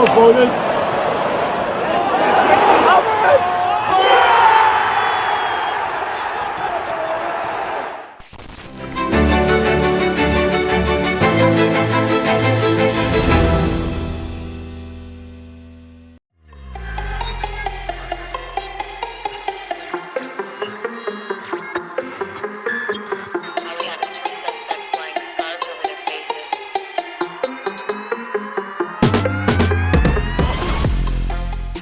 Foden.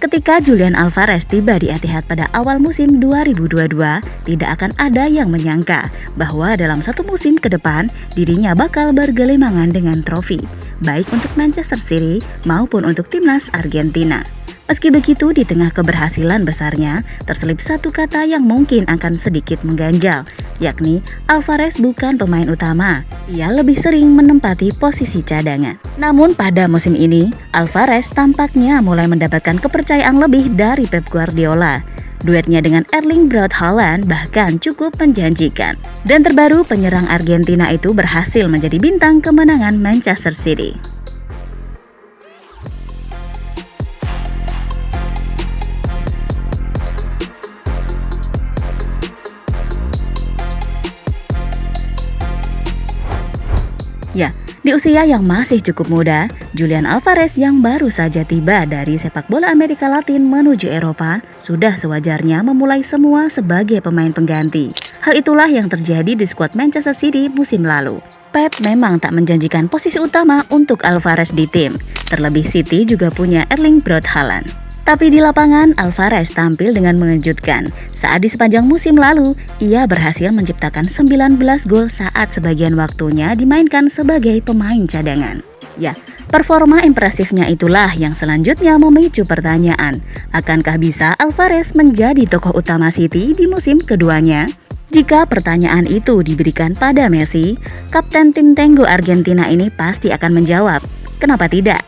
Ketika Julian Alvarez tiba di Etihad pada awal musim 2022, tidak akan ada yang menyangka bahwa dalam satu musim ke depan dirinya bakal bergelimangan dengan trofi, baik untuk Manchester City maupun untuk timnas Argentina. Meski begitu, di tengah keberhasilan besarnya, terselip satu kata yang mungkin akan sedikit mengganjal, yakni Alvarez bukan pemain utama. Ia lebih sering menempati posisi cadangan. Namun pada musim ini, Alvarez tampaknya mulai mendapatkan kepercayaan lebih dari Pep Guardiola. Duetnya dengan Erling Braut Haaland bahkan cukup menjanjikan. Dan terbaru, penyerang Argentina itu berhasil menjadi bintang kemenangan Manchester City. Ya, di usia yang masih cukup muda, Julian Alvarez yang baru saja tiba dari sepak bola Amerika Latin menuju Eropa, sudah sewajarnya memulai semua sebagai pemain pengganti. Hal itulah yang terjadi di skuad Manchester City musim lalu. Pep memang tak menjanjikan posisi utama untuk Alvarez di tim, terlebih City juga punya Erling Braut Haaland. Tapi di lapangan, Alvarez tampil dengan mengejutkan. Saat di sepanjang musim lalu, ia berhasil menciptakan 19 gol saat sebagian waktunya dimainkan sebagai pemain cadangan. Ya, performa impresifnya itulah yang selanjutnya memicu pertanyaan, akankah bisa Alvarez menjadi tokoh utama City di musim keduanya? Jika pertanyaan itu diberikan pada Messi, kapten tim Tenggo Argentina ini pasti akan menjawab, kenapa tidak?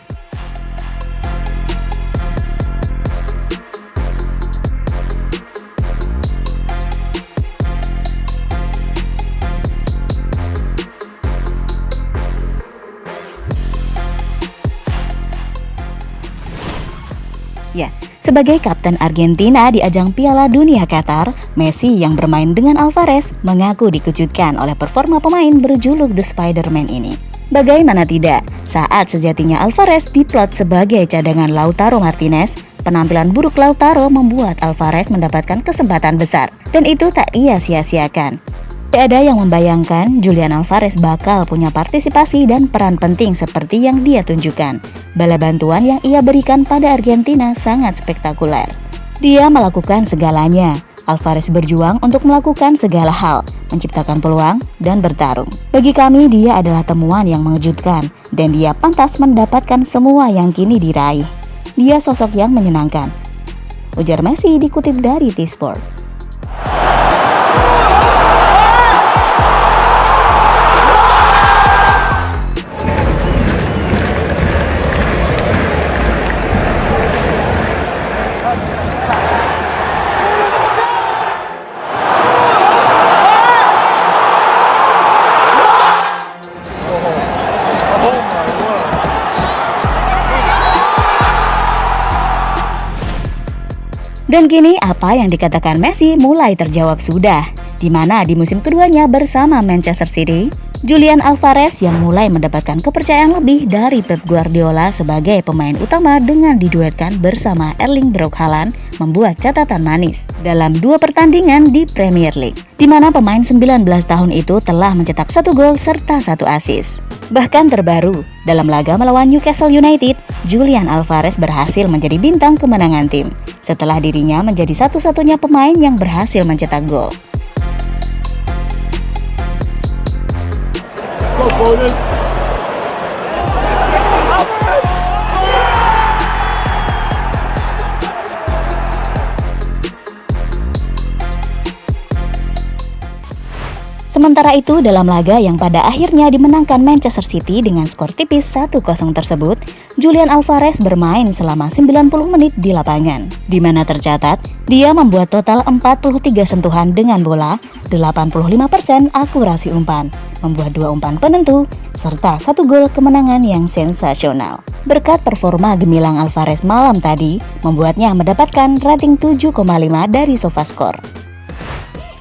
Ya, sebagai kapten Argentina di ajang Piala Dunia Qatar, Messi yang bermain dengan Alvarez mengaku dikejutkan oleh performa pemain berjuluk The Spider-Man ini. Bagaimana tidak, saat sejatinya Alvarez diplot sebagai cadangan Lautaro Martinez, penampilan buruk Lautaro membuat Alvarez mendapatkan kesempatan besar, dan itu tak ia sia-siakan. Tidak ada yang membayangkan Julian Alvarez bakal punya partisipasi dan peran penting seperti yang dia tunjukkan. Bala bantuan yang ia berikan pada Argentina sangat spektakuler. Dia melakukan segalanya. Alvarez berjuang untuk melakukan segala hal, menciptakan peluang, dan bertarung. Bagi kami, dia adalah temuan yang mengejutkan, dan dia pantas mendapatkan semua yang kini diraih. Dia sosok yang menyenangkan, ujar Messi dikutip dari T-Sport. Dan kini apa yang dikatakan Messi mulai terjawab sudah, di mana di musim keduanya bersama Manchester City, Julian Alvarez yang mulai mendapatkan kepercayaan lebih dari Pep Guardiola sebagai pemain utama dengan diduetkan bersama Erling Braut Haaland membuat catatan manis dalam 2 pertandingan di Premier League, di mana pemain 19 tahun itu telah mencetak 1 gol serta 1 assist. Bahkan terbaru, dalam laga melawan Newcastle United, Julian Alvarez berhasil menjadi bintang kemenangan tim, setelah dirinya menjadi satu-satunya pemain yang berhasil mencetak gol. Sementara itu, dalam laga yang pada akhirnya dimenangkan Manchester City dengan skor tipis 1-0 tersebut, Julian Alvarez bermain selama 90 menit di lapangan, di mana tercatat dia membuat total 43 sentuhan dengan bola, 85% akurasi umpan, membuat 2 umpan penentu, serta 1 gol kemenangan yang sensasional. Berkat performa gemilang Alvarez malam tadi, membuatnya mendapatkan rating 7,5 dari SofaScore.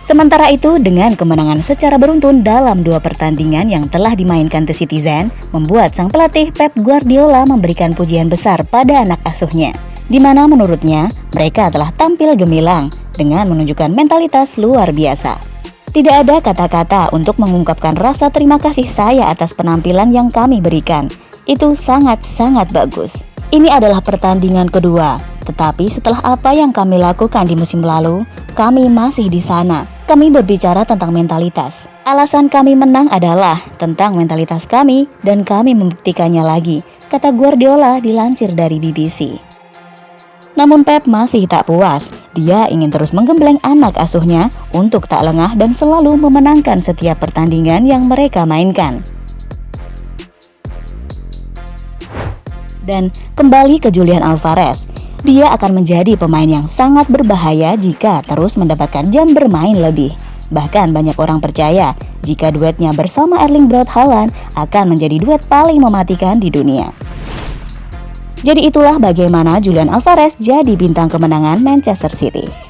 Sementara itu, dengan kemenangan secara beruntun dalam 2 pertandingan yang telah dimainkan The Citizen, membuat sang pelatih Pep Guardiola memberikan pujian besar pada anak asuhnya, di mana menurutnya mereka telah tampil gemilang dengan menunjukkan mentalitas luar biasa. Tidak ada kata-kata untuk mengungkapkan rasa terima kasih saya atas penampilan yang kami berikan. Itu sangat-sangat bagus. Ini adalah pertandingan kedua, tetapi setelah apa yang kami lakukan di musim lalu, kami masih di sana. Kami berbicara tentang mentalitas. Alasan kami menang adalah tentang mentalitas kami dan kami membuktikannya lagi, kata Guardiola dilansir dari BBC. Namun Pep masih tak puas. Dia ingin terus menggembleng anak asuhnya untuk tak lengah dan selalu memenangkan setiap pertandingan yang mereka mainkan. Dan kembali ke Julian Alvarez. Dia akan menjadi pemain yang sangat berbahaya jika terus mendapatkan jam bermain lebih. Bahkan banyak orang percaya jika duetnya bersama Erling Braut Haaland akan menjadi duet paling mematikan di dunia. Jadi itulah bagaimana Julian Alvarez jadi bintang kemenangan Manchester City.